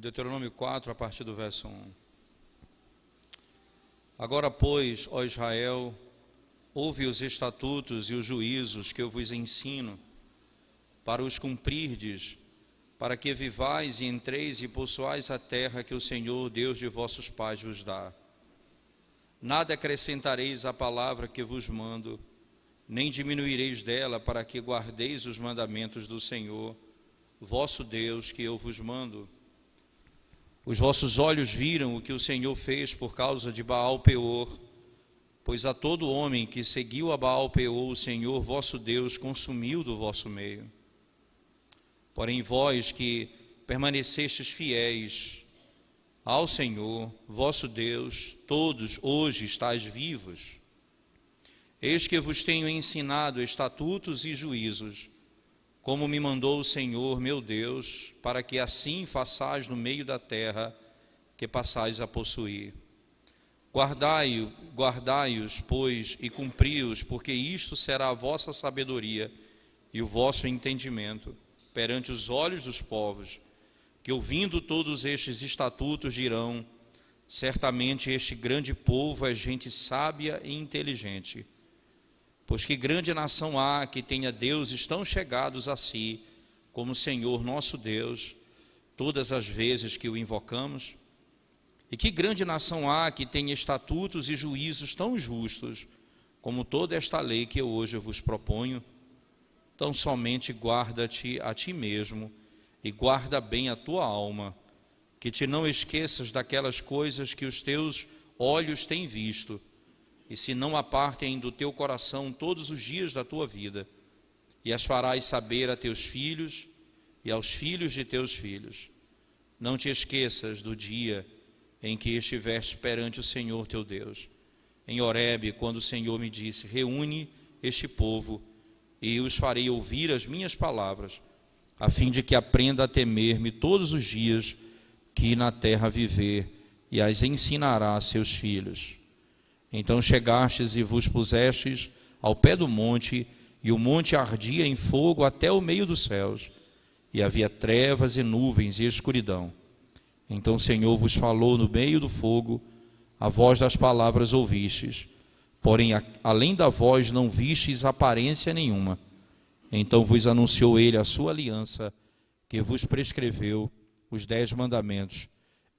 Deuteronômio 4, a partir do verso 1. Agora, pois, ó Israel, ouve os estatutos e os juízos que eu vos ensino, para os cumprirdes, para que vivais e entreis e possuais a terra que o Senhor, Deus de vossos pais, vos dá. Nada acrescentareis à palavra que vos mando, nem diminuireis dela, para que guardeis os mandamentos do Senhor, vosso Deus, que eu vos mando. Os vossos olhos viram o que o Senhor fez por causa de Baal-Peor, pois a todo homem que seguiu a Baal-Peor, o Senhor vosso Deus consumiu do vosso meio. Porém vós que permanecestes fiéis ao Senhor, vosso Deus, todos hoje estáis vivos. Eis que vos tenho ensinado estatutos e juízos, como me mandou o Senhor, meu Deus, para que assim façais no meio da terra que passais a possuir. Guardai-os, pois, e cumpri-os, porque isto será a vossa sabedoria e o vosso entendimento perante os olhos dos povos, que ouvindo todos estes estatutos dirão: certamente este grande povo é gente sábia e inteligente. Pois que grande nação há que tenha deuses tão chegados a si, como o Senhor nosso Deus, todas as vezes que o invocamos? E que grande nação há que tenha estatutos e juízos tão justos, como toda esta lei que eu hoje vos proponho? Então somente guarda-te a ti mesmo, e guarda bem a tua alma, que te não esqueças daquelas coisas que os teus olhos têm visto, e se não apartem do teu coração todos os dias da tua vida, e as farás saber a teus filhos e aos filhos de teus filhos. Não te esqueças do dia em que estiveste perante o Senhor teu Deus, em Horebe, quando o Senhor me disse: reúne este povo, e os farei ouvir as minhas palavras, a fim de que aprenda a temer-me todos os dias que na terra viver, e as ensinará a seus filhos. Então chegastes e vos pusestes ao pé do monte, e o monte ardia em fogo até o meio dos céus, e havia trevas e nuvens e escuridão. Então o Senhor vos falou no meio do fogo, a voz das palavras ouvistes, porém além da voz não vistes aparência nenhuma. Então vos anunciou ele a sua aliança, que vos prescreveu os 10 mandamentos,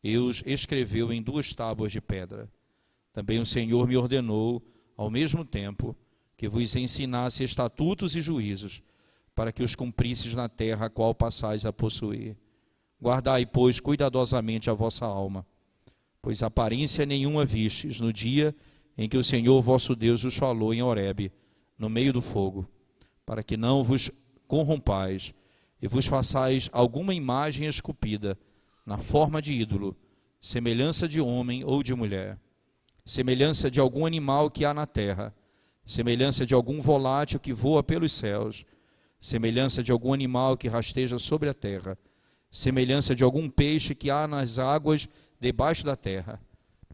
e os escreveu em 2 tábuas de pedra. Também o Senhor me ordenou, ao mesmo tempo, que vos ensinasse estatutos e juízos, para que os cumprisseis na terra a qual passais a possuir. Guardai, pois, cuidadosamente a vossa alma, pois aparência nenhuma vistes no dia em que o Senhor vosso Deus vos falou em Horebe, no meio do fogo, para que não vos corrompais e vos façais alguma imagem esculpida na forma de ídolo, semelhança de homem ou de mulher, semelhança de algum animal que há na terra, semelhança de algum volátil que voa pelos céus, semelhança de algum animal que rasteja sobre a terra, semelhança de algum peixe que há nas águas debaixo da terra.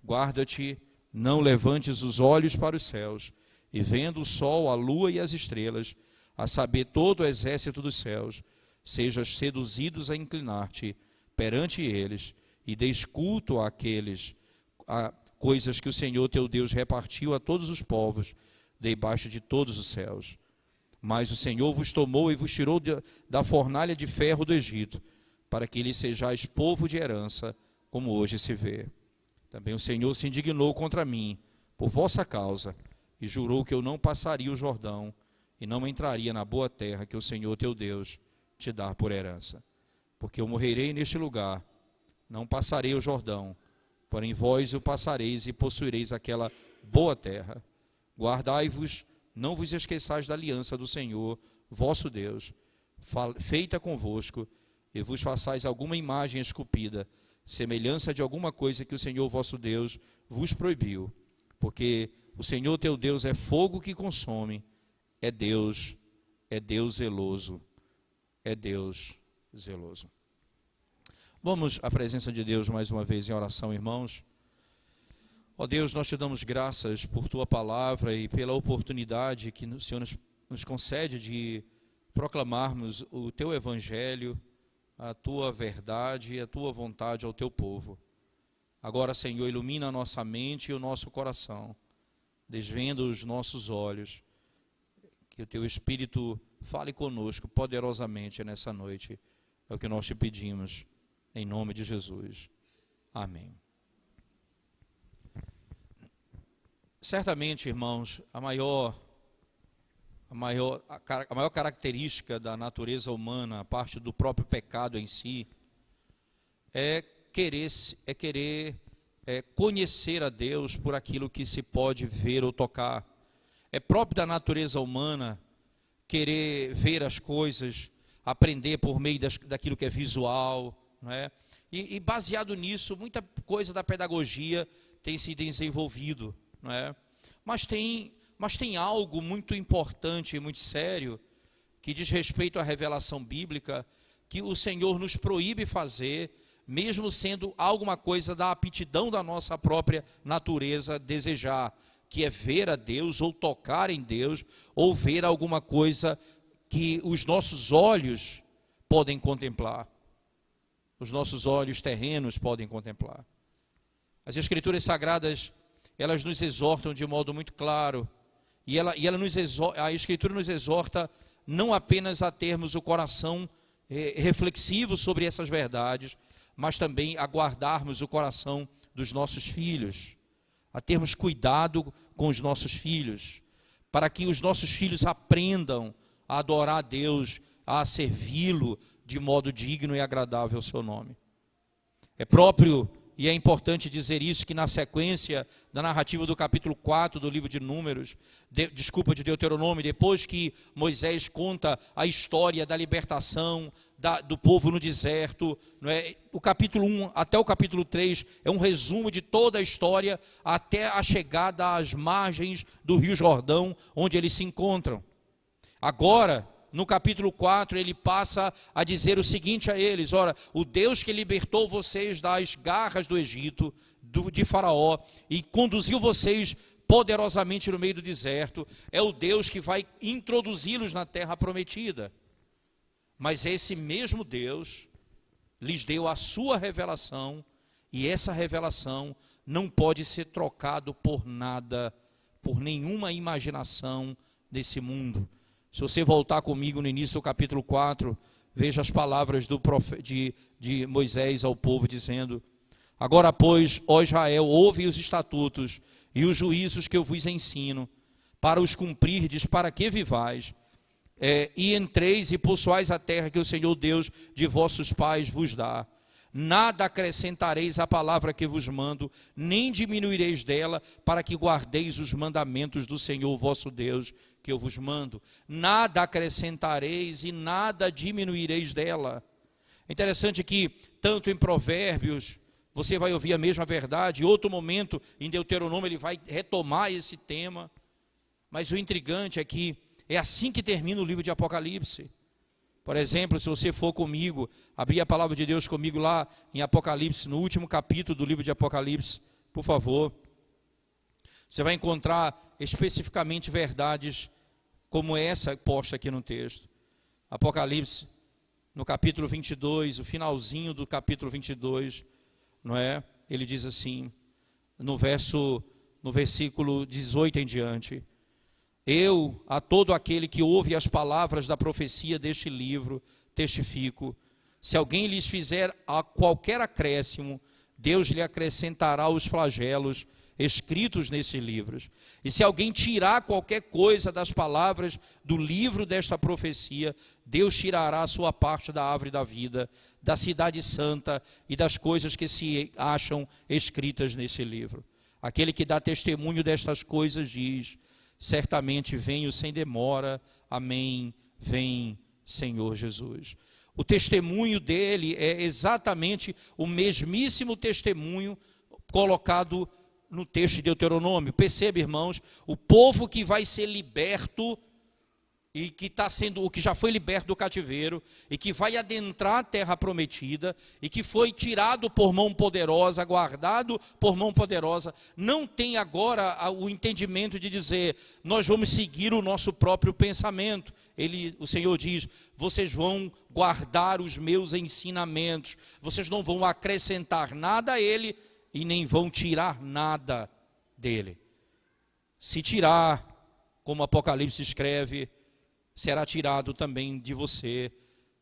Guarda-te, não levantes os olhos para os céus, e vendo o sol, a lua e as estrelas, a saber todo o exército dos céus, sejas seduzidos a inclinar-te perante eles, e deis culto àqueles coisas que o Senhor teu Deus repartiu a todos os povos, debaixo de todos os céus. Mas o Senhor vos tomou e vos tirou da fornalha de ferro do Egito, para que lhe sejais povo de herança, como hoje se vê. Também o Senhor se indignou contra mim, por vossa causa, e jurou que eu não passaria o Jordão, e não entraria na boa terra que o Senhor teu Deus te dá por herança. Porque eu morrerei neste lugar, não passarei o Jordão, porém vós o passareis e possuireis aquela boa terra. Guardai-vos, não vos esqueçais da aliança do Senhor, vosso Deus, feita convosco, e vos façais alguma imagem esculpida, semelhança de alguma coisa que o Senhor vosso Deus vos proibiu. Porque o Senhor teu Deus é fogo que consome, é Deus zeloso, é Deus zeloso. Vamos à presença de Deus mais uma vez em oração, irmãos. Ó Deus, nós te damos graças por tua palavra e pela oportunidade que o Senhor nos concede de proclamarmos o teu evangelho, a tua verdade e a tua vontade ao teu povo. Agora, Senhor, ilumina a nossa mente e o nosso coração, desvenda os nossos olhos, que o teu Espírito fale conosco poderosamente nessa noite. É o que nós te pedimos, em nome de Jesus. Amém. Certamente, irmãos, a maior característica da natureza humana, a parte do próprio pecado em si, é querer conhecer a Deus por aquilo que se pode ver ou tocar. É próprio da natureza humana querer ver as coisas, aprender por meio daquilo que é visual, não é? E baseado nisso, muita coisa da pedagogia tem se desenvolvido, não é? Mas tem algo muito importante e muito sério que diz respeito à revelação bíblica, que o Senhor nos proíbe fazer, mesmo sendo alguma coisa da aptidão da nossa própria natureza desejar, que é ver a Deus, ou tocar em Deus, ou ver alguma coisa que os nossos olhos podem contemplar, os nossos olhos terrenos podem contemplar. As Escrituras Sagradas, elas nos exortam de modo muito claro, a Escritura nos exorta não apenas a termos o coração reflexivo sobre essas verdades, mas também a guardarmos o coração dos nossos filhos, a termos cuidado com os nossos filhos, para que os nossos filhos aprendam a adorar a Deus, a servi-lo de modo digno e agradável ao seu nome. É próprio e é importante dizer isso, que na sequência da narrativa do capítulo 4 do livro de Números, de Deuteronômio, depois que Moisés conta a história da libertação do povo no deserto, não é? O capítulo 1 até o capítulo 3 é um resumo de toda a história até a chegada às margens do Rio Jordão, onde eles se encontram. Agora, no capítulo 4, ele passa a dizer o seguinte a eles: ora, o Deus que libertou vocês das garras do Egito, de Faraó, e conduziu vocês poderosamente no meio do deserto, é o Deus que vai introduzi-los na terra prometida. Mas esse mesmo Deus lhes deu a sua revelação, e essa revelação não pode ser trocado por nada, por nenhuma imaginação desse mundo. Se você voltar comigo no início do capítulo 4, veja as palavras de Moisés ao povo, dizendo: agora, pois, ó Israel, ouve os estatutos e os juízos que eu vos ensino, para os cumprirdes, para que vivais, e entreis e possuais a terra que o Senhor Deus de vossos pais vos dá. Nada acrescentareis à palavra que vos mando, nem diminuireis dela, para que guardeis os mandamentos do Senhor vosso Deus, que eu vos mando. Nada acrescentareis e nada diminuireis dela. É interessante que, tanto em Provérbios, você vai ouvir a mesma verdade, em outro momento, em Deuteronômio, ele vai retomar esse tema, mas o intrigante é que é assim que termina o livro de Apocalipse. Por exemplo, se você for comigo, abrir a palavra de Deus comigo lá em Apocalipse, no último capítulo do livro de Apocalipse, por favor. Você vai encontrar especificamente verdades como essa posta aqui no texto. Apocalipse, no capítulo 22, o finalzinho do capítulo 22, não é? Ele diz assim, no versículo 18 em diante: eu, a todo aquele que ouve as palavras da profecia deste livro, testifico, se alguém lhes fizer a qualquer acréscimo, Deus lhe acrescentará os flagelos escritos nesses livros. E se alguém tirar qualquer coisa das palavras do livro desta profecia, Deus tirará a sua parte da árvore da vida, da cidade santa e das coisas que se acham escritas nesse livro. Aquele que dá testemunho destas coisas diz: certamente venho sem demora, amém, vem Senhor Jesus. O testemunho dele é exatamente o mesmíssimo testemunho colocado no texto de Deuteronômio. Perceba, irmãos, o povo que vai ser liberto e que já foi liberto do cativeiro e que vai adentrar a terra prometida e que foi tirado por mão poderosa, guardado por mão poderosa, não tem agora o entendimento de dizer: nós vamos seguir o nosso próprio pensamento. o Senhor diz: vocês vão guardar os meus ensinamentos, vocês não vão acrescentar nada a ele e nem vão tirar nada dele. Se tirar, como Apocalipse escreve, será tirado também de você,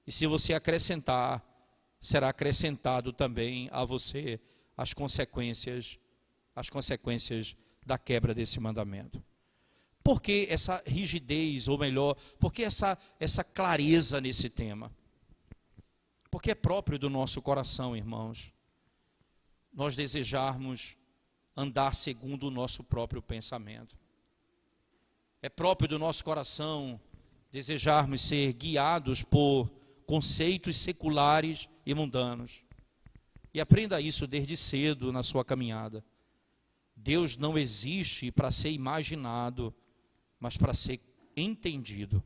e se você acrescentar, será acrescentado também a você as consequências da quebra desse mandamento. Por que essa rigidez, ou melhor, por que essa clareza nesse tema? Porque é próprio do nosso coração, irmãos, nós desejarmos andar segundo o nosso próprio pensamento. É próprio do nosso coração desejarmos ser guiados por conceitos seculares e mundanos. E aprenda isso desde cedo na sua caminhada. Deus não existe para ser imaginado, mas para ser entendido.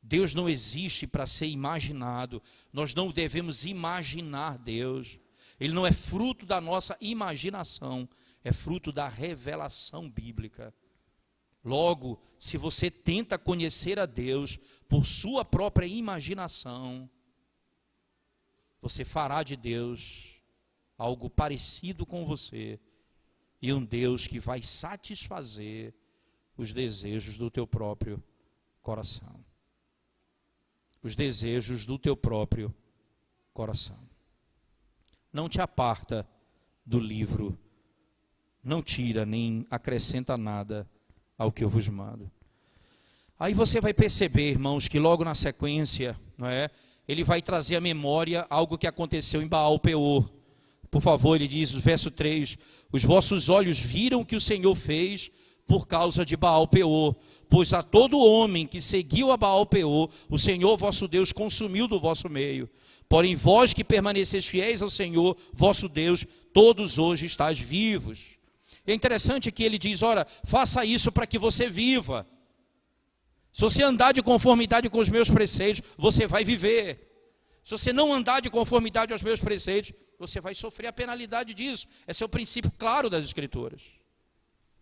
Deus não existe para ser imaginado. Nós não devemos imaginar Deus. Ele não é fruto da nossa imaginação, é fruto da revelação bíblica. Logo, se você tenta conhecer a Deus por sua própria imaginação, você fará de Deus algo parecido com você, e um Deus que vai satisfazer os desejos do teu próprio coração. Os desejos do teu próprio coração. Não te aparta do livro, não tira nem acrescenta nada ao que eu vos mando. Aí você vai perceber, irmãos, que logo na sequência, não é? Ele vai trazer à memória algo que aconteceu em Baal-Peor. Por favor, ele diz, verso 3, os vossos olhos viram o que o Senhor fez por causa de Baal-Peor, pois a todo homem que seguiu a Baal-Peor, o Senhor vosso Deus consumiu do vosso meio. Porém, vós que permaneceis fiéis ao Senhor, vosso Deus, todos hoje estáis vivos. É interessante que ele diz, ora, faça isso para que você viva. Se você andar de conformidade com os meus preceitos, você vai viver. Se você não andar de conformidade aos meus preceitos, você vai sofrer a penalidade disso. Esse é o princípio claro das Escrituras.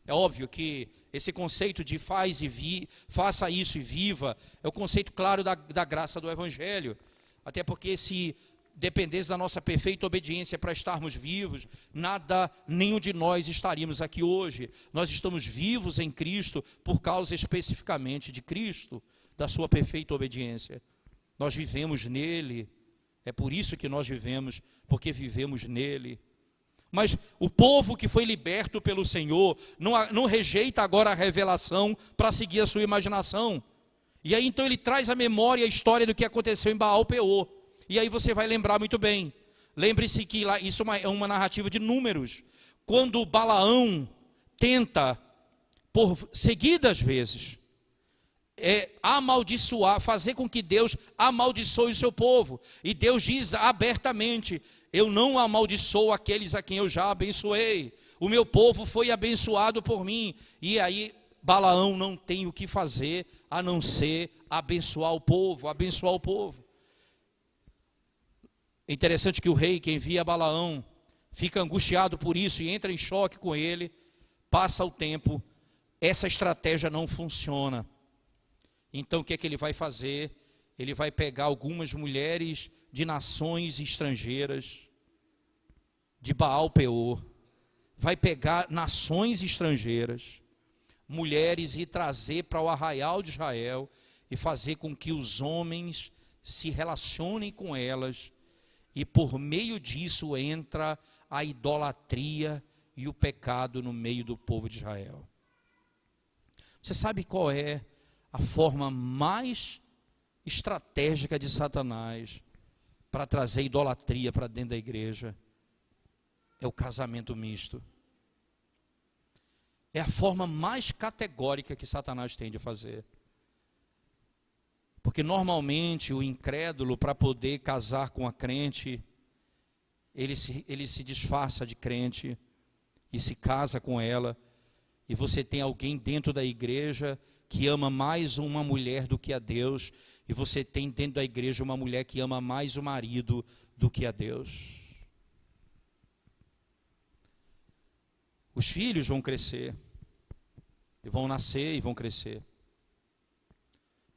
É óbvio que esse conceito de faça isso e viva, é o conceito claro da graça do Evangelho. Até porque se dependesse da nossa perfeita obediência para estarmos vivos, nenhum de nós estaríamos aqui hoje. Nós estamos vivos em Cristo por causa especificamente de Cristo, da sua perfeita obediência. Nós vivemos nele, é por isso que nós vivemos, porque vivemos nele. Mas o povo que foi liberto pelo Senhor não rejeita agora a revelação para seguir a sua imaginação. E aí então ele traz à memória a história do que aconteceu em Baal-Peor. E aí você vai lembrar muito bem. Lembre-se que lá, isso é uma narrativa de Números. Quando Balaão tenta, por seguidas vezes, amaldiçoar, fazer com que Deus amaldiçoe o seu povo. E Deus diz abertamente, eu não amaldiçoo aqueles a quem eu já abençoei. O meu povo foi abençoado por mim. E aí Balaão não tem o que fazer a não ser abençoar o povo, abençoar o povo. É interessante que o rei que envia Balaão fica angustiado por isso e entra em choque com ele. Passa o tempo, essa estratégia não funciona. Então o que é que ele vai fazer? Ele vai pegar algumas mulheres de nações estrangeiras, de Baal-Peor, vai pegar nações estrangeiras, mulheres, e trazer para o arraial de Israel e fazer com que os homens se relacionem com elas, e por meio disso entra a idolatria e o pecado no meio do povo de Israel. Você sabe qual é a forma mais estratégica de Satanás para trazer idolatria para dentro da igreja? É o casamento misto. É a forma mais categórica que Satanás tem de fazer. Porque normalmente o incrédulo, para poder casar com a crente, ele se disfarça de crente e se casa com ela. E você tem alguém dentro da igreja que ama mais uma mulher do que a Deus, e você tem dentro da igreja uma mulher que ama mais o marido do que a Deus. Os filhos vão crescer, e vão nascer e vão crescer.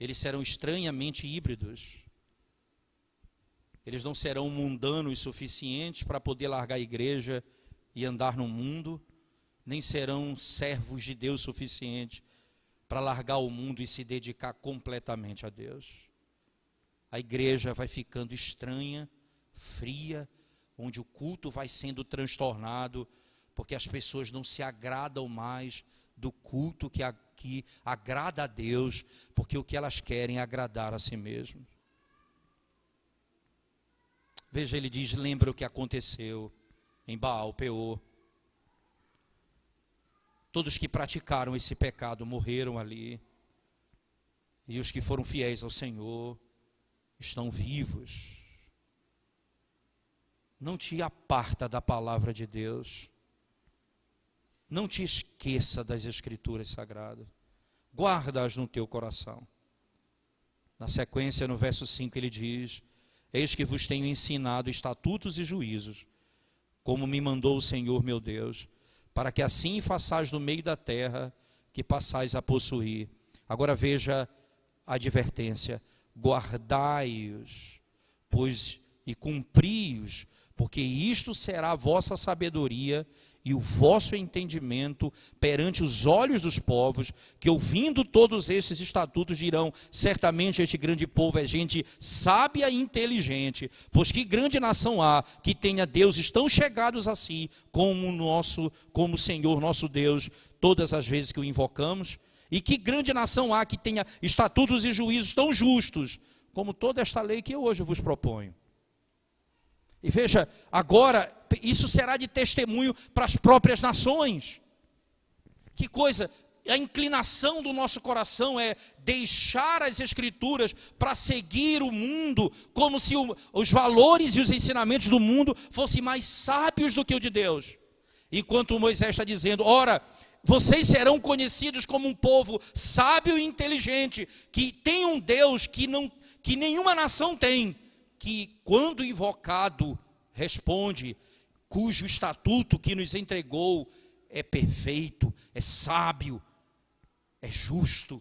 eles serão estranhamente híbridos. Eles não serão mundanos suficientes para poder largar a igreja e andar no mundo, nem serão servos de Deus suficientes para largar o mundo e se dedicar completamente a Deus. A igreja vai ficando estranha, fria, onde o culto vai sendo transtornado, porque as pessoas não se agradam mais do culto que agrada a Deus, porque o que elas querem é agradar a si mesmas. Veja, ele diz, lembra o que aconteceu em Baal Peor. Todos que praticaram esse pecado morreram ali, e os que foram fiéis ao Senhor estão vivos. Não te aparta da palavra de Deus. Não te esqueça das Escrituras Sagradas. Guarda-as no teu coração. Na sequência, no verso 5, ele diz: eis que vos tenho ensinado estatutos e juízos, como me mandou o Senhor meu Deus, para que assim façais no meio da terra, que passais a possuir. Agora veja a advertência: guardai-os, pois e cumpri-os, porque isto será a vossa sabedoria e o vosso entendimento perante os olhos dos povos, que ouvindo todos esses estatutos dirão: certamente este grande povo é gente sábia e inteligente, pois que grande nação há que tenha deuses tão chegados a si, como o Senhor nosso Deus, todas as vezes que o invocamos? E que grande nação há que tenha estatutos e juízos tão justos, como toda esta lei que eu hoje vos proponho? E veja, agora, isso será de testemunho para as próprias nações. Que coisa, a inclinação do nosso coração é deixar as Escrituras para seguir o mundo, como se os valores e os ensinamentos do mundo fossem mais sábios do que o de Deus. Enquanto Moisés está dizendo: ora, vocês serão conhecidos como um povo sábio e inteligente, que tem um Deus que nenhuma nação tem, que quando invocado responde, cujo estatuto que nos entregou é perfeito, é sábio, é justo.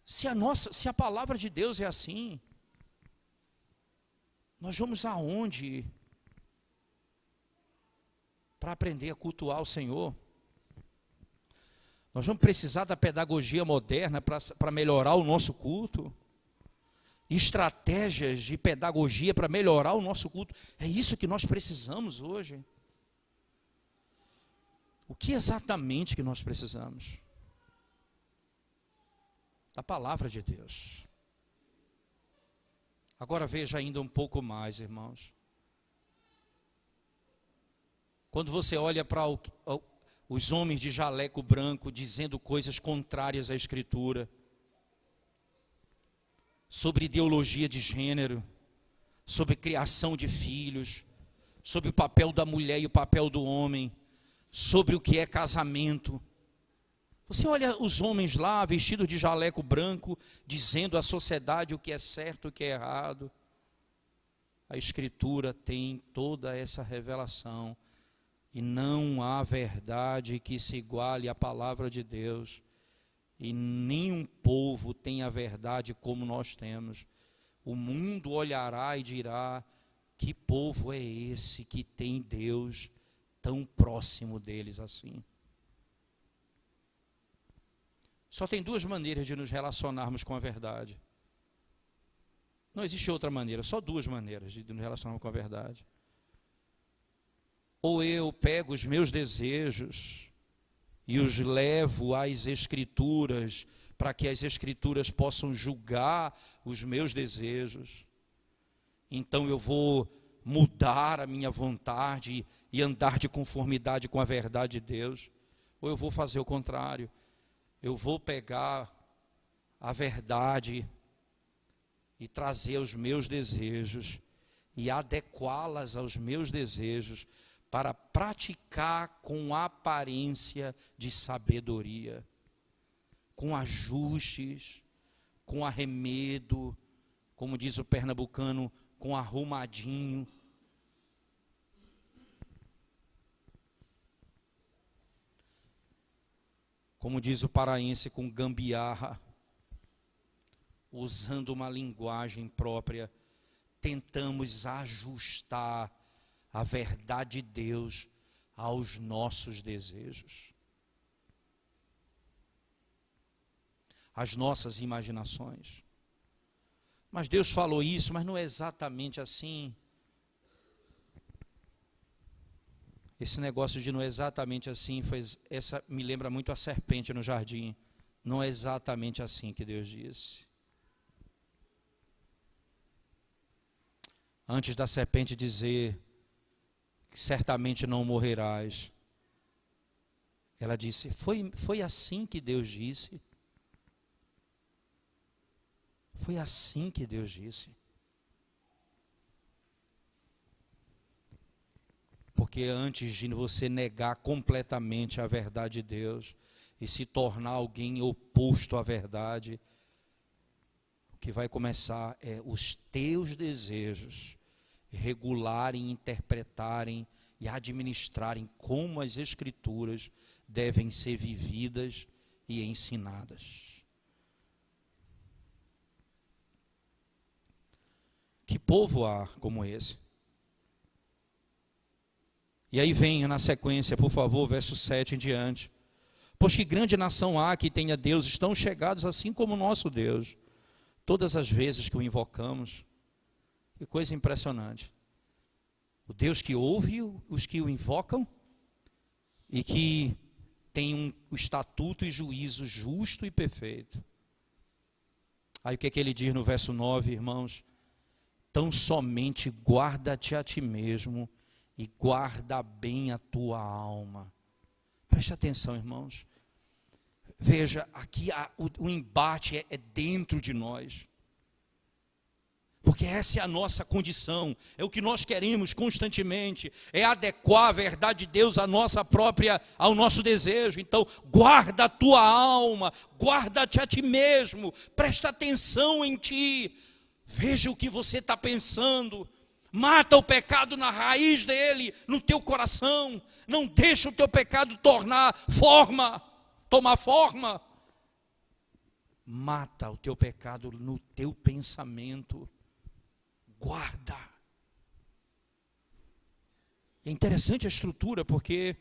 Se a palavra de Deus é assim, nós vamos aonde para aprender a cultuar o Senhor? Nós vamos precisar da pedagogia moderna para melhorar o nosso culto? Estratégias de pedagogia para melhorar o nosso culto? É isso que nós precisamos hoje. O que exatamente que nós precisamos? Da palavra de Deus. Agora veja ainda um pouco mais, irmãos. Quando você olha para os homens de jaleco branco dizendo coisas contrárias à Escritura, sobre ideologia de gênero, sobre criação de filhos, sobre o papel da mulher e o papel do homem, sobre o que é casamento. Você olha os homens lá, vestidos de jaleco branco, dizendo à sociedade o que é certo e o que é errado. A Escritura tem toda essa revelação, e não há verdade que se iguale à palavra de Deus. E nenhum povo tem a verdade como nós temos. O mundo olhará e dirá: que povo é esse que tem Deus tão próximo deles assim? Só tem duas maneiras de nos relacionarmos com a verdade. Não existe outra maneira, só duas maneiras de nos relacionarmos com a verdade. Ou eu pego os meus desejos e os levo às Escrituras, para que as Escrituras possam julgar os meus desejos. Então eu vou mudar a minha vontade e andar de conformidade com a verdade de Deus. Ou eu vou fazer o contrário. Eu vou pegar a verdade e trazer os meus desejos e adequá-las aos meus desejos, para praticar com aparência de sabedoria, com ajustes, com arremedo, como diz o pernambucano, com arrumadinho. como diz o paraense, com gambiarra, usando uma linguagem própria, tentamos ajustar a verdade de Deus aos nossos desejos, às nossas imaginações. Mas Deus falou isso, mas não é exatamente assim. Esse negócio de não é exatamente assim, me lembra muito a serpente no jardim. Não é exatamente assim que Deus disse. Antes da serpente dizer que certamente não morrerás, ela disse, foi assim que Deus disse. Foi assim que Deus disse. Porque antes de você negar completamente a verdade de Deus e se tornar alguém oposto à verdade, o que vai começar é os teus desejos regularem, interpretarem e administrarem como as Escrituras devem ser vividas e ensinadas. Que povo há como esse? E aí vem na sequência, por favor, verso 7 em diante. Pois que grande nação há que tenha Deus, estão chegados assim como o nosso Deus, todas as vezes que o invocamos. Que coisa impressionante. O Deus que ouve os que o invocam e que tem um estatuto e juízo justo e perfeito. Aí o que é que ele diz no verso 9, irmãos? Tão somente guarda-te a ti mesmo e guarda bem a tua alma. Preste atenção, irmãos. Veja, aqui o embate é dentro de nós. Porque essa é a nossa condição, é o que nós queremos constantemente, é adequar a verdade de Deus ao nosso desejo. Então, guarda a tua alma, guarda-te a ti mesmo, presta atenção em ti, veja o que você está pensando, mata o pecado na raiz dele, no teu coração, não deixa o teu pecado tomar forma, mata o teu pecado no teu pensamento. Guarda. É interessante a estrutura, porque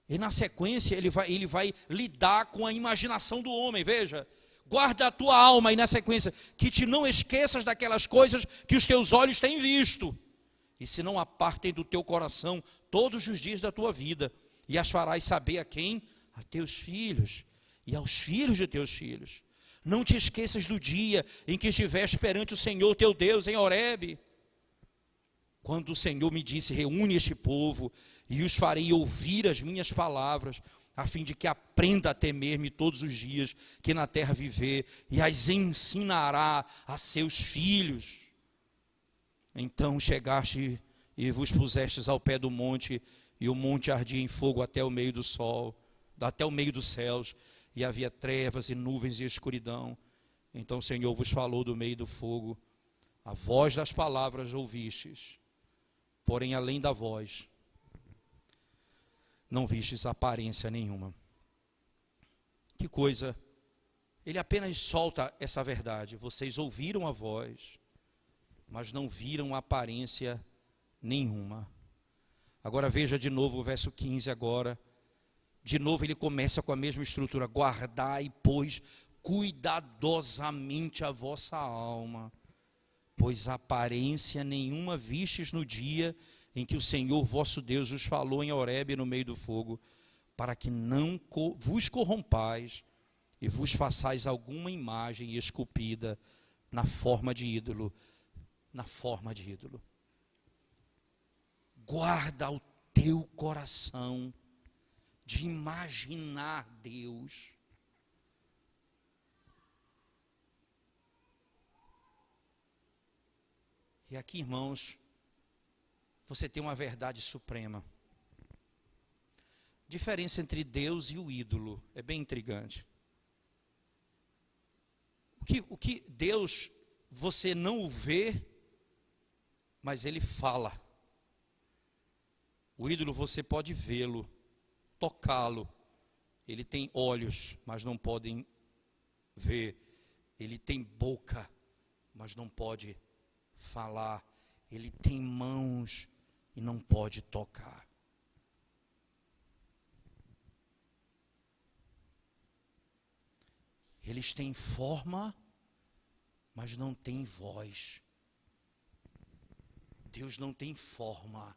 na sequência ele vai lidar com a imaginação do homem. Veja, guarda a tua alma, e na sequência, que te não esqueças daquelas coisas que os teus olhos têm visto, e se não apartem do teu coração todos os dias da tua vida, e as farás saber a quem? A teus filhos, e aos filhos de teus filhos. Não te esqueças do dia em que estiveste perante o Senhor teu Deus em Horebe, quando o Senhor me disse, reúne este povo e os farei ouvir as minhas palavras, a fim de que aprenda a temer-me todos os dias que na terra viver, e as ensinará a seus filhos. Então chegaste e vos pusestes ao pé do monte, e o monte ardia em fogo até o meio do sol, até o meio dos céus, e havia trevas e nuvens e escuridão. Então o Senhor vos falou do meio do fogo. A voz das palavras ouvistes, porém além da voz, não vistes aparência nenhuma. Que coisa, ele apenas solta essa verdade. Vocês ouviram a voz, mas não viram aparência nenhuma. Agora veja de novo o verso 15 agora. De novo ele começa com a mesma estrutura. Guardai, pois, cuidadosamente a vossa alma, pois aparência nenhuma vistes no dia em que o Senhor vosso Deus vos falou em Horebe no meio do fogo, para que não vos corrompais e vos façais alguma imagem esculpida na forma de ídolo. Guarda o teu coração de imaginar Deus. E aqui, irmãos, você tem uma verdade suprema. Diferença entre Deus e o ídolo é bem intrigante. O que Deus, você não o vê, mas ele fala. O ídolo você pode vê-lo, tocá-lo Ele tem olhos, mas não podem ver. Ele tem boca, mas não pode falar. Ele tem mãos e não pode tocar. Eles têm forma, mas não têm voz. Deus não tem forma,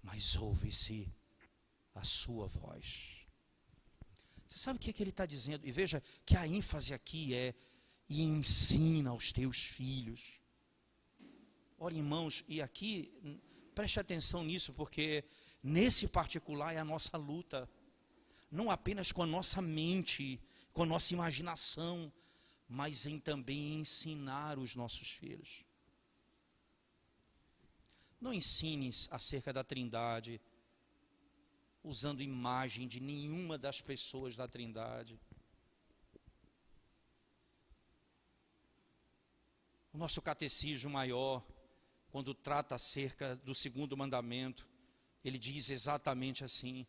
mas ouve-se a sua voz. Você sabe o que ele está dizendo? E veja que a ênfase aqui é: e ensina aos teus filhos. Ora, irmãos, e aqui, preste atenção nisso, porque nesse particular é a nossa luta. Não apenas com a nossa mente, com a nossa imaginação, mas em também ensinar os nossos filhos. Não ensines acerca da Trindade usando imagem de nenhuma das pessoas da Trindade. O nosso catecismo maior, quando trata acerca do segundo mandamento, ele diz exatamente assim: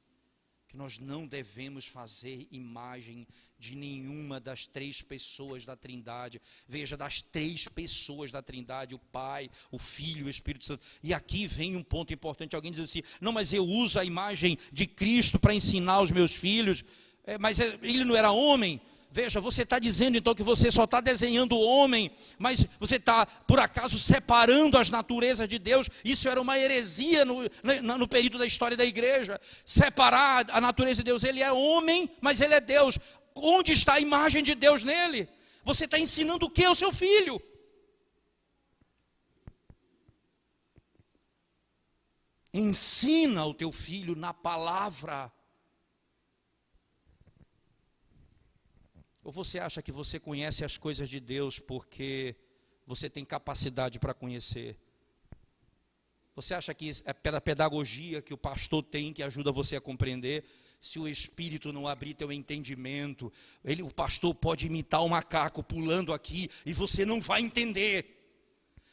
que nós não devemos fazer imagem de nenhuma das três pessoas da Trindade. Veja, das três pessoas da Trindade: o Pai, o Filho e o Espírito Santo. E aqui vem um ponto importante. Alguém diz assim: não, mas eu uso a imagem de Cristo para ensinar os meus filhos, mas ele não era homem. Veja, você está dizendo então que você só está desenhando o homem, mas você está, por acaso, separando as naturezas de Deus. Isso era uma heresia no período da história da igreja. Separar a natureza de Deus. Ele é homem, mas ele é Deus. Onde está a imagem de Deus nele? Você está ensinando o que ao seu filho? Ensina o teu filho na palavra. Ou você acha que você conhece as coisas de Deus porque você tem capacidade para conhecer? Você acha que é pela pedagogia que o pastor tem que ajuda você a compreender? Se o Espírito não abrir teu entendimento, o pastor pode imitar o macaco pulando aqui e você não vai entender.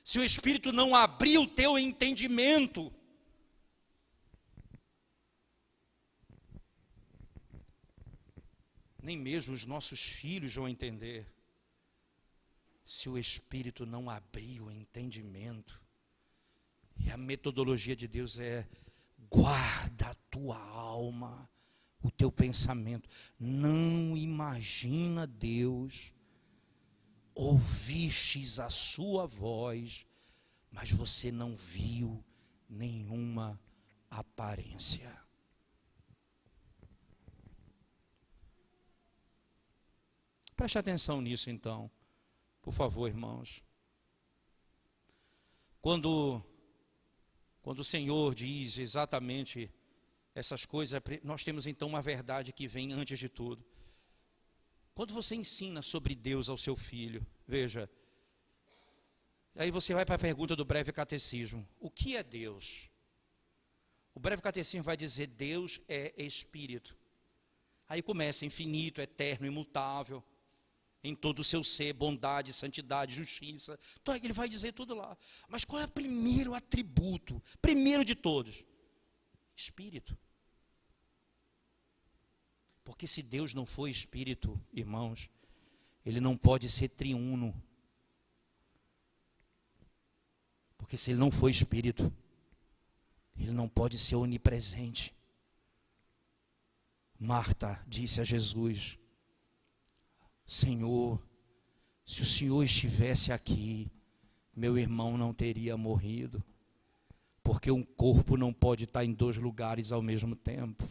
Se o Espírito não abrir o teu entendimento, nem mesmo os nossos filhos vão entender. Se o Espírito não abrir o entendimento. E a metodologia de Deus é: guarda a tua alma, o teu pensamento. Não imagina Deus. Ouvistes a sua voz, mas você não viu nenhuma aparência. Preste atenção nisso então, por favor, irmãos. Quando o Senhor diz exatamente essas coisas, nós temos então uma verdade que vem antes de tudo. Quando você ensina sobre Deus ao seu filho, veja, aí você vai para a pergunta do breve catecismo: o que é Deus? O breve catecismo vai dizer: Deus é Espírito. Aí começa: infinito, eterno, imutável, em todo o seu ser, bondade, santidade, justiça. Então ele vai dizer tudo lá. Mas qual é o primeiro atributo? Primeiro de todos: Espírito. Porque se Deus não for Espírito, irmãos, ele não pode ser triuno. Porque se ele não for Espírito, ele não pode ser onipresente. Marta disse a Jesus: Senhor, se o Senhor estivesse aqui, meu irmão não teria morrido. Porque um corpo não pode estar em dois lugares ao mesmo tempo.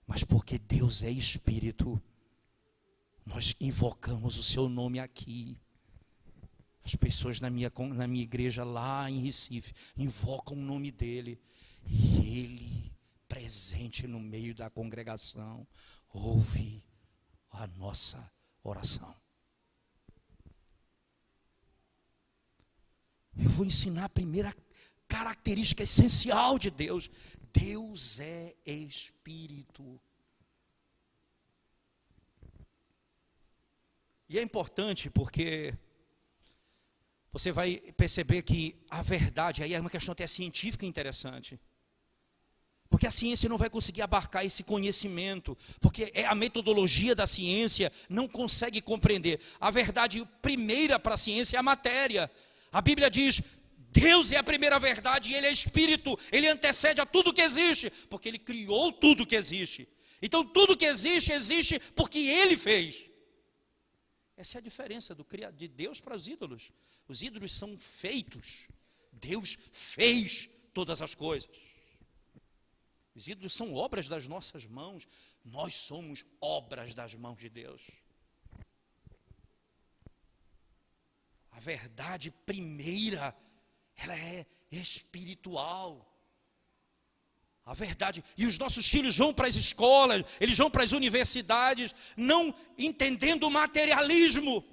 Mas porque Deus é Espírito, nós invocamos o seu nome aqui. As pessoas na minha igreja lá em Recife invocam o nome dele. E ele, presente no meio da congregação, ouve a nossa oração. Eu vou ensinar a primeira característica essencial de Deus. Deus é Espírito. E é importante porque você vai perceber que a verdade, aí é uma questão até científica interessante. Porque a ciência não vai conseguir abarcar esse conhecimento, porque a metodologia da ciência não consegue compreender. A verdade primeira para a ciência é a matéria. A Bíblia diz: Deus é a primeira verdade e Ele é Espírito, Ele antecede a tudo que existe, porque Ele criou tudo que existe. Então tudo que existe, existe porque Ele fez. Essa é a diferença de Deus para os ídolos. Os ídolos são feitos, Deus fez todas as coisas. Os ídolos são obras das nossas mãos, nós somos obras das mãos de Deus. A verdade primeira, ela é espiritual. A verdade, e os nossos filhos vão para as escolas, eles vão para as universidades, não entendendo o materialismo.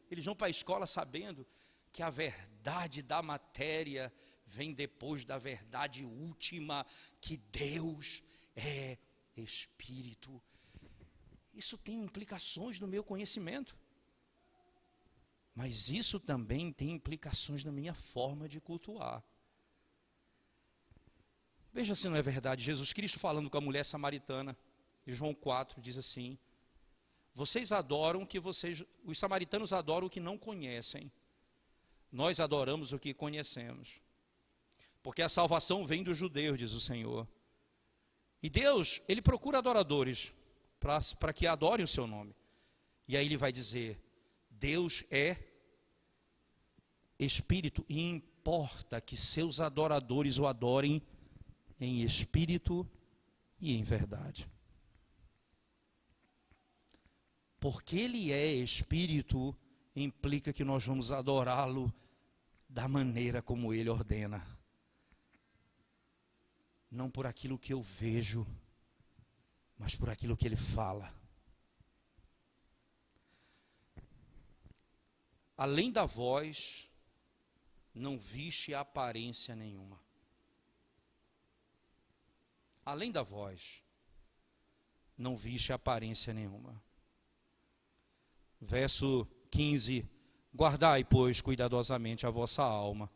Eles vão para a escola sabendo que a verdade da matéria vem depois da verdade última, que Deus é Espírito. Isso tem implicações no meu conhecimento, mas isso também tem implicações na minha forma de cultuar. Veja se não é verdade. Jesus Cristo falando com a mulher samaritana, em João 4, diz assim: vocês adoram os samaritanos adoram o que não conhecem, nós adoramos o que conhecemos, porque a salvação vem dos judeus, diz o Senhor. E Deus, Ele procura adoradores para que adorem o seu nome. E aí Ele vai dizer: Deus é Espírito, e importa que seus adoradores o adorem em espírito e em verdade. Porque Ele é Espírito, implica que nós vamos adorá-lo da maneira como Ele ordena. Não por aquilo que eu vejo, mas por aquilo que Ele fala. Além da voz, não viste aparência nenhuma. Além da voz, não viste aparência nenhuma. Verso 15: guardai, pois, cuidadosamente a vossa alma,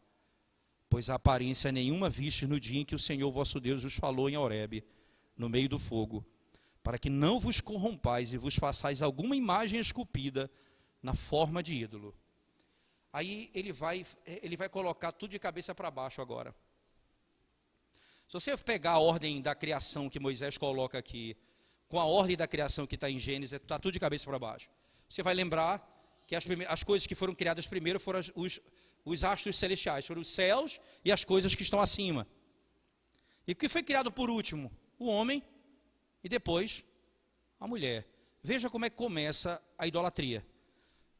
pois aparência nenhuma viste no dia em que o Senhor vosso Deus vos falou em Horebe, no meio do fogo, para que não vos corrompais e vos façais alguma imagem esculpida na forma de ídolo. Aí ele vai colocar tudo de cabeça para baixo agora. Se você pegar a ordem da criação que Moisés coloca aqui, com a ordem da criação que está em Gênesis, está tudo de cabeça para baixo. Você vai lembrar que as coisas que foram criadas primeiro foram os astros celestiais, foram os céus e as coisas que estão acima. E o que foi criado por último? O homem e depois a mulher. Veja como é que começa a idolatria.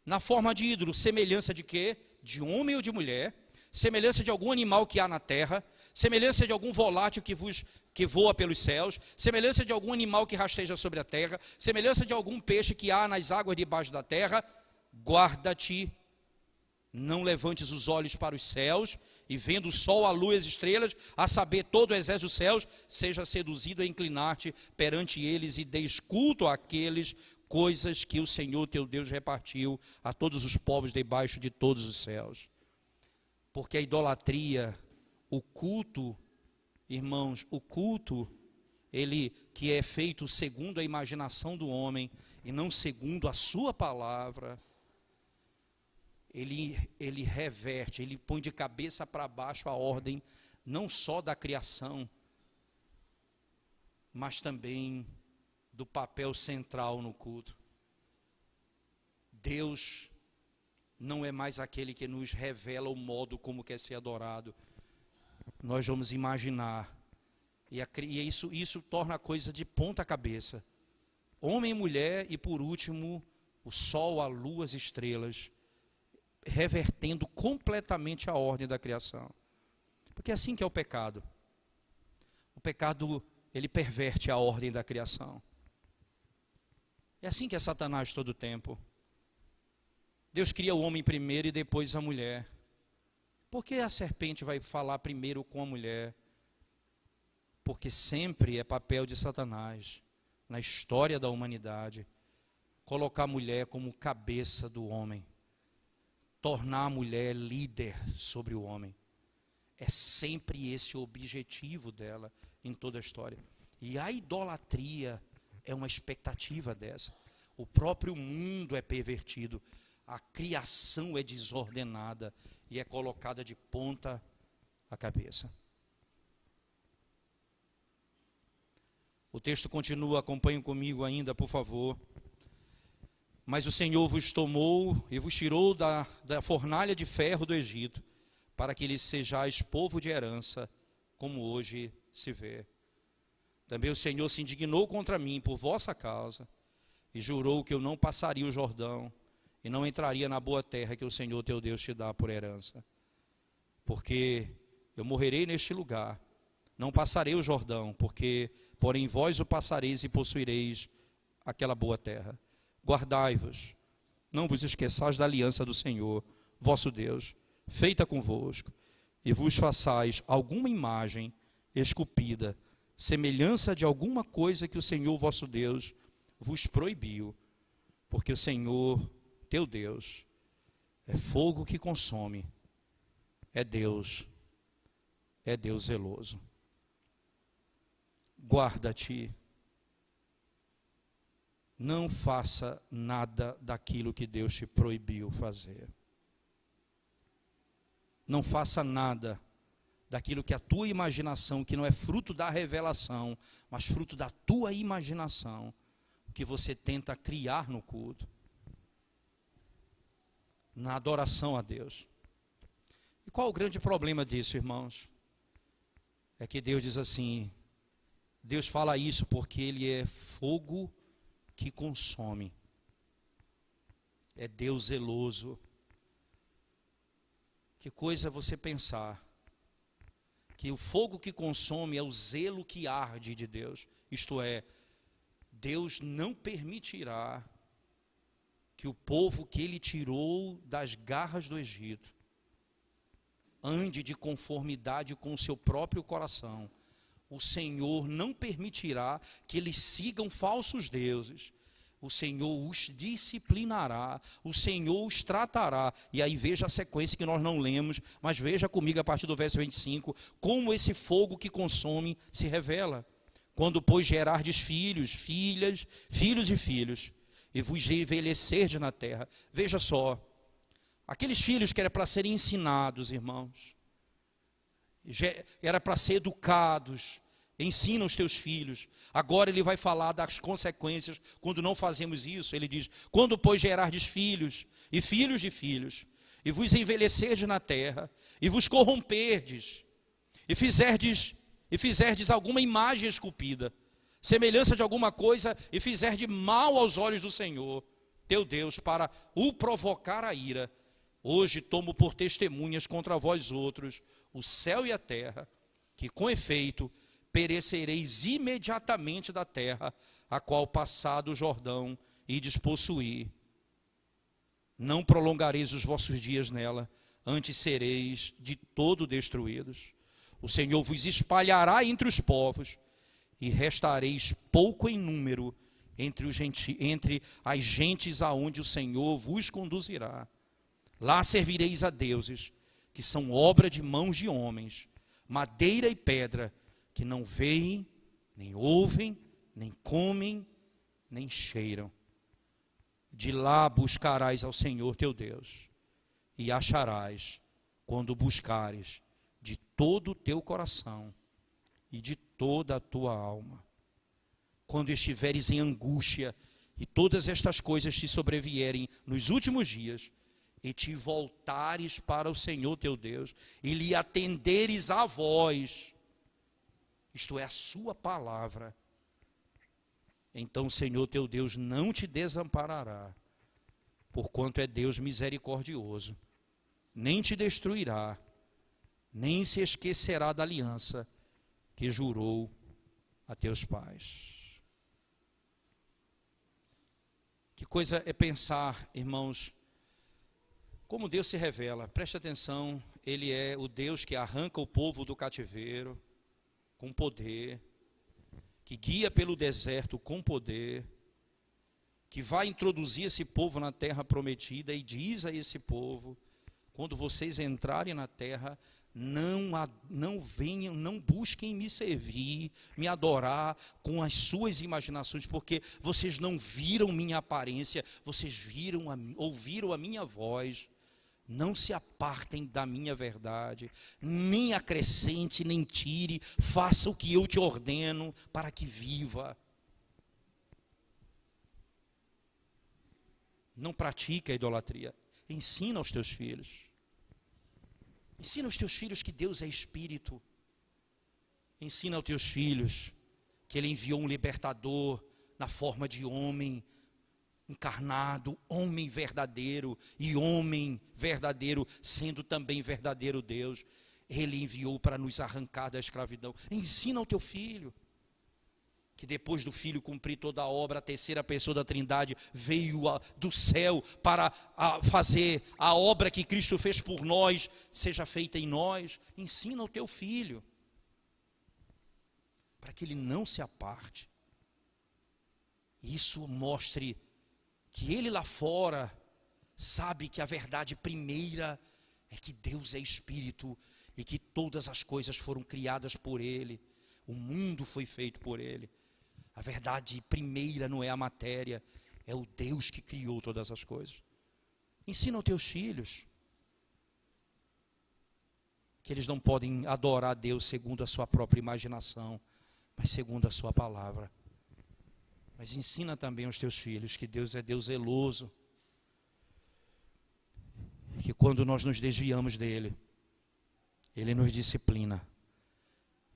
Na forma de ídolo, semelhança de quê? De homem ou de mulher, semelhança de algum animal que há na terra, semelhança de algum volátil que voa pelos céus, semelhança de algum animal que rasteja sobre a terra, semelhança de algum peixe que há nas águas debaixo da terra. Guarda-te, não levantes os olhos para os céus, e vendo o sol, a lua e as estrelas, a saber todo o exército dos céus, seja seduzido a inclinar-te perante eles e deis culto àqueles coisas que o Senhor teu Deus repartiu a todos os povos debaixo de todos os céus. Porque a idolatria, o culto, irmãos, o culto, ele que é feito segundo a imaginação do homem e não segundo a sua palavra, ele reverte, ele põe de cabeça para baixo a ordem, não só da criação, mas também do papel central no culto. Deus não é mais aquele que nos revela o modo como quer ser adorado. Nós vamos imaginar, e isso torna a coisa de ponta cabeça. Homem e mulher, e por último, o sol, a lua, as estrelas, revertendo completamente a ordem da criação. Porque é assim que é o pecado. O pecado, ele perverte a ordem da criação. É assim que é Satanás todo o tempo. Deus cria o homem primeiro e depois a mulher. Por que a serpente vai falar primeiro com a mulher? Porque sempre é papel de Satanás, na história da humanidade, colocar a mulher como cabeça do homem, tornar a mulher líder sobre o homem. É sempre esse o objetivo dela, em toda a história. E a idolatria é uma expectativa dessa. O próprio mundo é pervertido, a criação é desordenada e é colocada de ponta a cabeça. O texto continua, acompanhem comigo ainda, por favor. Mas o Senhor vos tomou e vos tirou da fornalha de ferro do Egito, para que lhes sejais povo de herança, como hoje se vê. Também o Senhor se indignou contra mim por vossa causa, e jurou que eu não passaria o Jordão, e não entraria na boa terra que o Senhor teu Deus te dá por herança. Porque eu morrerei neste lugar, não passarei o Jordão, porém vós o passareis e possuireis aquela boa terra. Guardai-vos, não vos esqueçais da aliança do Senhor, vosso Deus, feita convosco, e vos façais alguma imagem esculpida, semelhança de alguma coisa que o Senhor vosso Deus vos proibiu, porque o Senhor teu Deus é fogo que consome, é Deus zeloso. Guarda-te, não faça nada daquilo que Deus te proibiu fazer. Não faça nada daquilo que a tua imaginação, que não é fruto da revelação, mas fruto da tua imaginação, que você tenta criar no culto, na adoração a Deus. E qual o grande problema disso, irmãos? É que Deus diz assim, Deus fala isso porque Ele é fogo que consome. É Deus zeloso. Que coisa você pensar que o fogo que consome é o zelo que arde de Deus. Isto é, Deus não permitirá que o povo que Ele tirou das garras do Egito ande de conformidade com o seu próprio coração. O Senhor não permitirá que eles sigam falsos deuses. O Senhor os disciplinará, o Senhor os tratará. E aí veja a sequência que nós não lemos, mas veja comigo a partir do verso 25, como esse fogo que consome se revela. Quando, pois, gerardes filhos, filhas, filhos e filhos, e vos envelhecerdes na terra. Veja só, aqueles filhos que era para serem ensinados, irmãos, era para ser educados, ensina os teus filhos. Agora ele vai falar das consequências quando não fazemos isso. Ele diz, quando pois gerardes filhos e filhos de filhos, e vos envelhecerdes na terra, e vos corromperdes, e fizerdes alguma imagem esculpida, semelhança de alguma coisa, e fizerdes mal aos olhos do Senhor, teu Deus, para o provocar a ira, hoje tomo por testemunhas contra vós outros, o céu e a terra, que com efeito perecereis imediatamente da terra, a qual passado o Jordão ides possuir. Não prolongareis os vossos dias nela, antes sereis de todo destruídos. O Senhor vos espalhará entre os povos, e restareis pouco em número entre as gentes aonde o Senhor vos conduzirá. Lá servireis a deuses, que são obra de mãos de homens, madeira e pedra, que não veem, nem ouvem, nem comem, nem cheiram. De lá buscarás ao Senhor teu Deus, e acharás, quando buscares de todo o teu coração e de toda a tua alma. Quando estiveres em angústia, e todas estas coisas te sobrevierem nos últimos dias, e te voltares para o Senhor teu Deus, e lhe atenderes a voz, isto é, a sua palavra, então o Senhor teu Deus não te desamparará, porquanto é Deus misericordioso, nem te destruirá, nem se esquecerá da aliança que jurou a teus pais. Que coisa é pensar, irmãos, como Deus se revela. Preste atenção, Ele é o Deus que arranca o povo do cativeiro com poder, que guia pelo deserto com poder, que vai introduzir esse povo na terra prometida e diz a esse povo, quando vocês entrarem na terra, não venham, não busquem me servir, me adorar com as suas imaginações, porque vocês não viram minha aparência, vocês ouviram a minha voz. Não se apartem da minha verdade, nem acrescente, nem tire, faça o que eu te ordeno para que viva. Não pratique a idolatria, ensina aos teus filhos. Ensina aos teus filhos que Deus é Espírito. Ensina aos teus filhos que Ele enviou um libertador na forma de homem encarnado, homem verdadeiro, e homem verdadeiro sendo também verdadeiro Deus. Ele enviou para nos arrancar da escravidão. Ensina ao teu filho que depois do Filho cumprir toda a obra, a terceira pessoa da Trindade veio do céu para fazer a obra que Cristo fez por nós, seja feita em nós. Ensina ao teu filho, para que ele não se aparte. Isso mostre que ele lá fora sabe que a verdade primeira é que Deus é Espírito e que todas as coisas foram criadas por Ele, o mundo foi feito por Ele. A verdade primeira não é a matéria, é o Deus que criou todas as coisas. Ensina aos teus filhos que eles não podem adorar a Deus segundo a sua própria imaginação, mas segundo a sua palavra. Mas ensina também aos teus filhos que Deus é Deus zeloso, que quando nós nos desviamos dele, Ele nos disciplina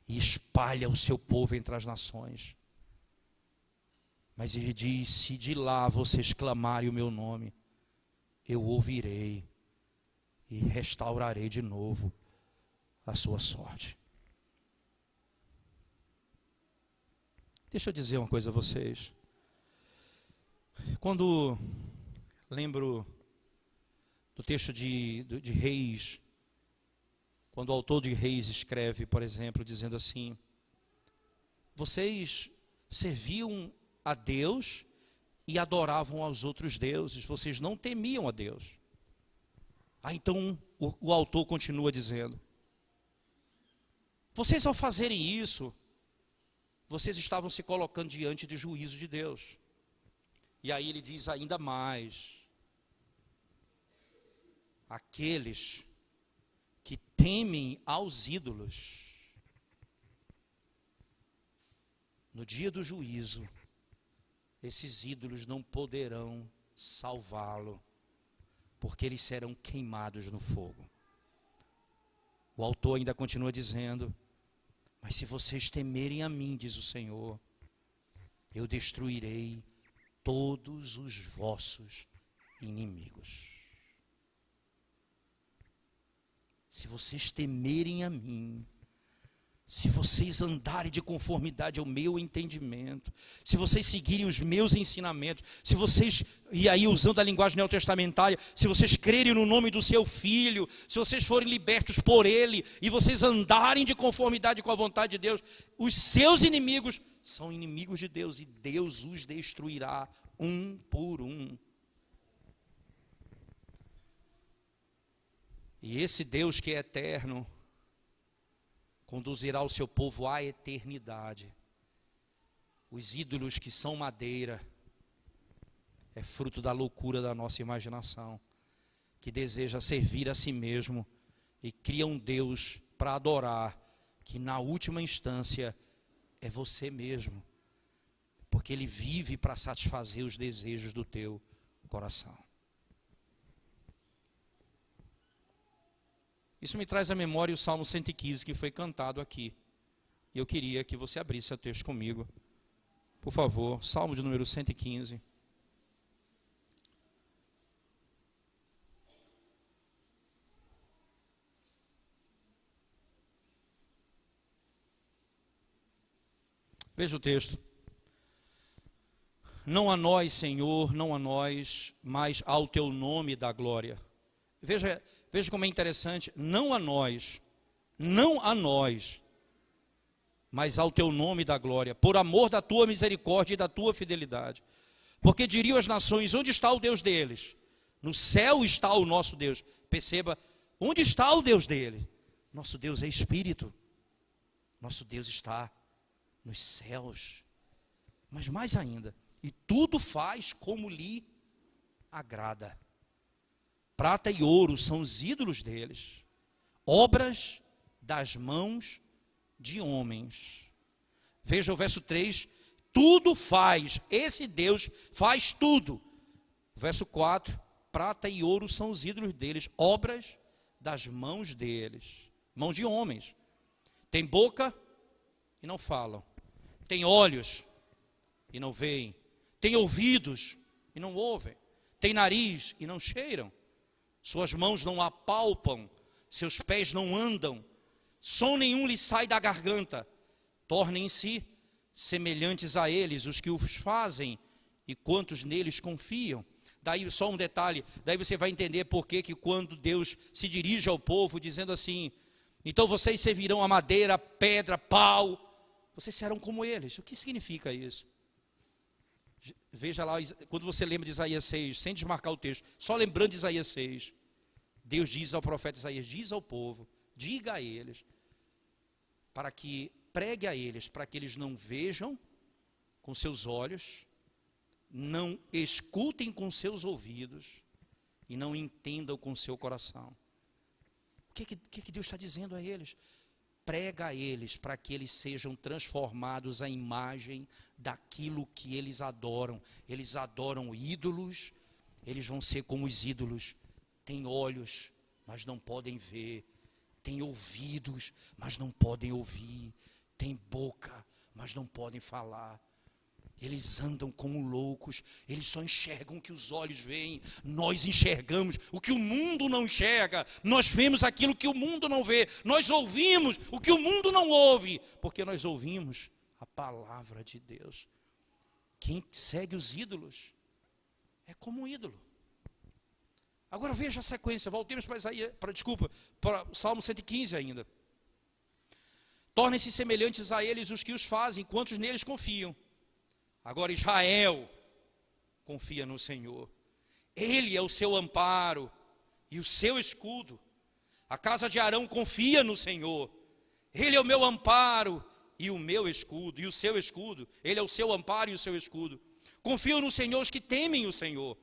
e espalha o seu povo entre as nações. Mas Ele diz: se de lá vocês clamarem o meu nome, eu ouvirei e restaurarei de novo a sua sorte. Deixa eu dizer uma coisa a vocês. Quando lembro do texto de Reis, quando o autor de Reis escreve, por exemplo, dizendo assim: vocês serviam a Deus e adoravam aos outros deuses, vocês não temiam a Deus. Então o autor continua dizendo: vocês ao fazerem isso, vocês estavam se colocando diante do juízo de Deus. E aí ele diz ainda mais: aqueles que temem aos ídolos, no dia do juízo, esses ídolos não poderão salvá-lo, porque eles serão queimados no fogo. O autor ainda continua dizendo: mas se vocês temerem a mim, diz o Senhor, eu destruirei todos os vossos inimigos. Se vocês temerem a mim, se vocês andarem de conformidade ao meu entendimento, se vocês seguirem os meus ensinamentos, se vocês, e aí usando a linguagem neotestamentária, se vocês crerem no nome do seu Filho, se vocês forem libertos por Ele, e vocês andarem de conformidade com a vontade de Deus, os seus inimigos são inimigos de Deus, e Deus os destruirá um por um. E esse Deus que é eterno conduzirá o seu povo à eternidade. Os ídolos que são madeira é fruto da loucura da nossa imaginação, que deseja servir a si mesmo e cria um Deus para adorar, que na última instância é você mesmo, porque Ele vive para satisfazer os desejos do teu coração. Isso me traz à memória o Salmo 115 que foi cantado aqui. E eu queria que você abrisse o texto comigo. Por favor, Salmo de número 115. Veja o texto. Não a nós, Senhor, não a nós, mas ao teu nome dá glória. Veja como é interessante, não a nós, mas ao teu nome dá glória, por amor da tua misericórdia e da tua fidelidade. Porque diriam as nações: onde está o Deus deles? No céu está o nosso Deus. Perceba, onde está o Deus dele? Nosso Deus é espírito. Nosso Deus está nos céus. Mas mais ainda, e tudo faz como lhe agrada. Prata e ouro são os ídolos deles, obras das mãos de homens. Veja o verso 3, tudo faz, esse Deus faz tudo. Verso 4, prata e ouro são os ídolos deles, obras das mãos deles, mãos de homens. Tem boca e não falam, tem olhos e não veem, tem ouvidos e não ouvem, tem nariz e não cheiram, suas mãos não apalpam, seus pés não andam, som nenhum lhes sai da garganta. Tornem-se semelhantes a eles os que os fazem e quantos neles confiam. Daí só um detalhe, daí você vai entender por que quando Deus se dirige ao povo dizendo assim, então vocês servirão a madeira, pedra, pau, vocês serão como eles. O que significa isso? Veja lá, quando você lembra de Isaías 6, sem desmarcar o texto, só lembrando de Isaías 6, Deus diz ao profeta Isaías, diz ao povo, diga a eles, para que pregue a eles, para que eles não vejam com seus olhos, não escutem com seus ouvidos e não entendam com seu coração. O que Deus está dizendo a eles? Prega a eles para que eles sejam transformados à imagem daquilo que eles adoram. Eles adoram ídolos, eles vão ser como os ídolos. Tem olhos, mas não podem ver. Tem ouvidos, mas não podem ouvir. Tem boca, mas não podem falar. Eles andam como loucos, eles só enxergam o que os olhos veem. Nós enxergamos o que o mundo não enxerga, nós vemos aquilo que o mundo não vê, nós ouvimos o que o mundo não ouve, porque nós ouvimos a palavra de Deus. Quem segue os ídolos é como um ídolo. Agora veja a sequência, voltemos para o Salmo 115 ainda. Tornem-se semelhantes a eles os que os fazem, quantos neles confiam. Agora Israel confia no Senhor, Ele é o seu amparo e o seu escudo. A casa de Arão confia no Senhor, Ele é o meu amparo e o meu escudo, e o seu escudo, Ele é o seu amparo e o seu escudo. Confiam no Senhor os que temem o Senhor,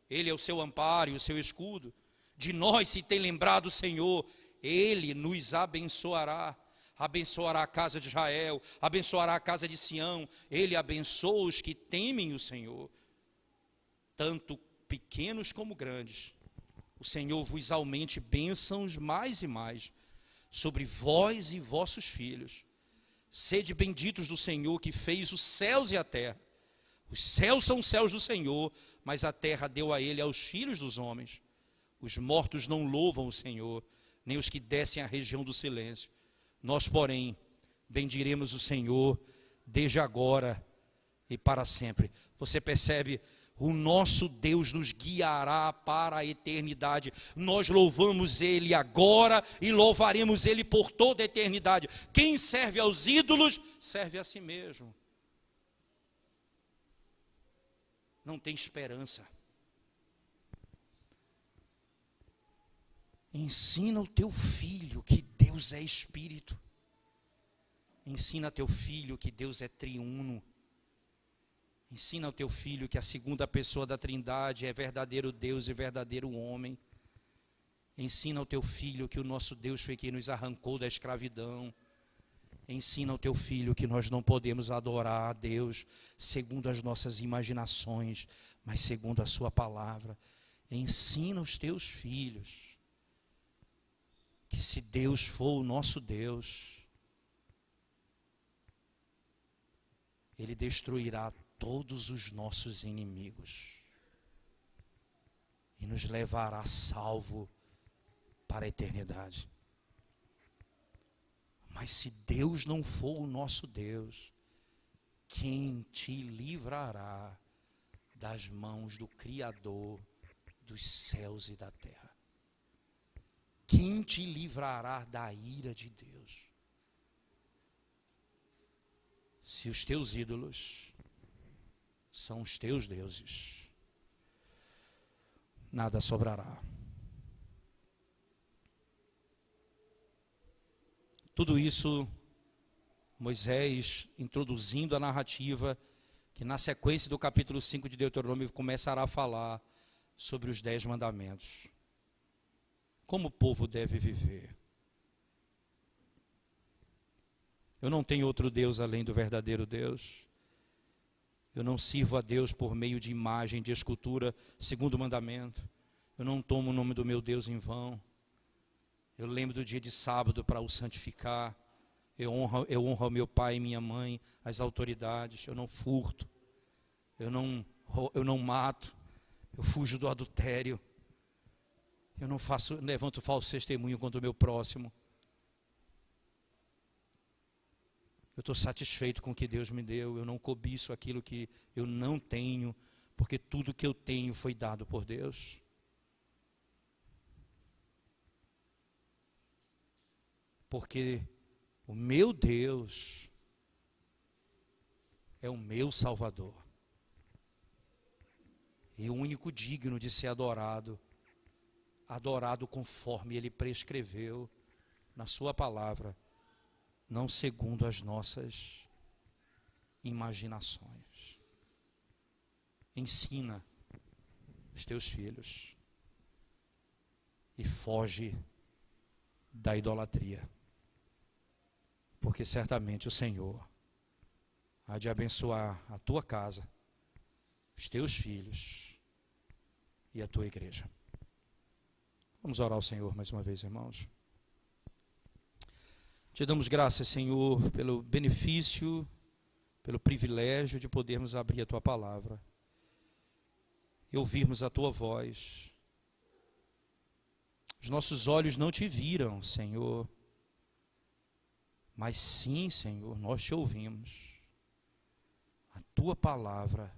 Ele é o seu amparo e o seu escudo. De nós se tem lembrado o Senhor, Ele nos abençoará. Abençoará a casa de Israel, abençoará a casa de Sião. Ele abençoa os que temem o Senhor, tanto pequenos como grandes. O Senhor vos aumente bênçãos mais e mais sobre vós e vossos filhos. Sede benditos do Senhor que fez os céus e a terra. Os céus são os céus do Senhor, mas a terra deu a ele aos filhos dos homens. Os mortos não louvam o Senhor, nem os que descem à região do silêncio. Nós, porém, bendiremos o Senhor desde agora e para sempre. Você percebe? O nosso Deus nos guiará para a eternidade. Nós louvamos Ele agora e louvaremos Ele por toda a eternidade. Quem serve aos ídolos, serve a si mesmo. Não tem esperança. Ensina o teu filho que Deus é Espírito. Ensina teu filho que Deus é triuno. Ensina ao teu filho que a segunda pessoa da Trindade é verdadeiro Deus e verdadeiro homem. Ensina ao teu filho que o nosso Deus foi quem nos arrancou da escravidão. Ensina ao teu filho que nós não podemos adorar a Deus segundo as nossas imaginações, mas segundo a sua palavra. Ensina os teus filhos que se Deus for o nosso Deus, Ele destruirá todos os nossos inimigos e nos levará salvo para a eternidade. Mas se Deus não for o nosso Deus, quem te livrará das mãos do Criador dos céus e da terra? Quem te livrará da ira de Deus? Se os teus ídolos são os teus deuses, nada sobrará. Tudo isso, Moisés introduzindo a narrativa, que na sequência do capítulo 5 de Deuteronômio começará a falar sobre os 10 mandamentos. Como o povo deve viver. Eu não tenho outro Deus além do verdadeiro Deus. Eu não sirvo a Deus por meio de imagem, de escultura, segundo o mandamento. Eu não tomo o nome do meu Deus em vão. Eu lembro do dia de sábado para o santificar. Eu honro ao meu pai e minha mãe, as autoridades. Eu não furto. Eu não mato. Eu fujo do adultério. Eu não levanto falso testemunho contra o meu próximo. Eu estou satisfeito com o que Deus me deu. Eu não cobiço aquilo que eu não tenho, porque tudo que eu tenho foi dado por Deus. Porque o meu Deus é o meu Salvador. E o único digno de ser adorado, adorado conforme Ele prescreveu na sua palavra, não segundo as nossas imaginações. Ensina os teus filhos e foge da idolatria, porque certamente o Senhor há de abençoar a tua casa, os teus filhos e a tua igreja. Vamos orar ao Senhor mais uma vez, irmãos. Te damos graças, Senhor, pelo benefício, pelo privilégio de podermos abrir a Tua palavra e ouvirmos a Tua voz. Os nossos olhos não Te viram, Senhor, mas sim, Senhor, nós Te ouvimos. A Tua palavra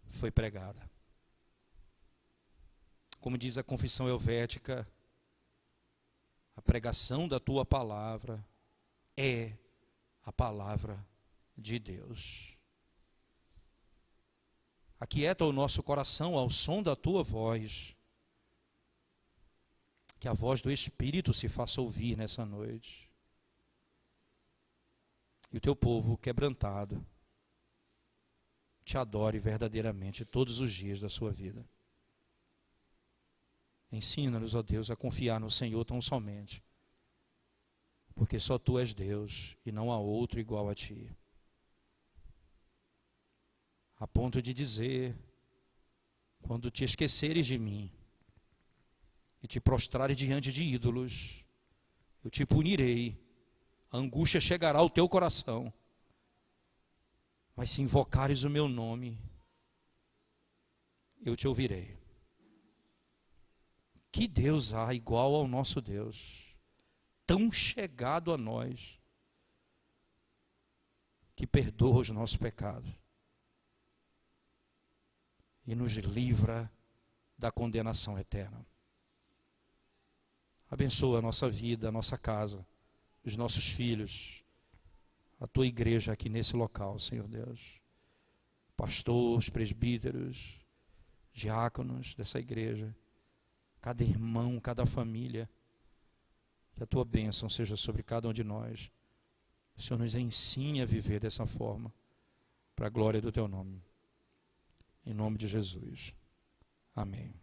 foi pregada. Como diz a confissão helvética, a pregação da Tua palavra é a palavra de Deus. Aquieta o nosso coração ao som da Tua voz. Que a voz do Espírito se faça ouvir nessa noite. E o Teu povo quebrantado Te adore verdadeiramente todos os dias da sua vida. Ensina-nos, ó Deus, a confiar no Senhor tão somente, porque só Tu és Deus e não há outro igual a Ti. A ponto de dizer, quando Te esqueceres de mim e Te prostrares diante de ídolos, eu Te punirei, a angústia chegará ao teu coração, mas se invocares o meu nome, eu Te ouvirei. Que Deus há igual ao nosso Deus, tão chegado a nós, que perdoa os nossos pecados e nos livra da condenação eterna. Abençoa a nossa vida, a nossa casa, os nossos filhos, a Tua igreja aqui nesse local, Senhor Deus. Pastores, presbíteros, diáconos dessa igreja, cada irmão, cada família, que a Tua bênção seja sobre cada um de nós. O Senhor nos ensine a viver dessa forma, para a glória do Teu nome. Em nome de Jesus. Amém.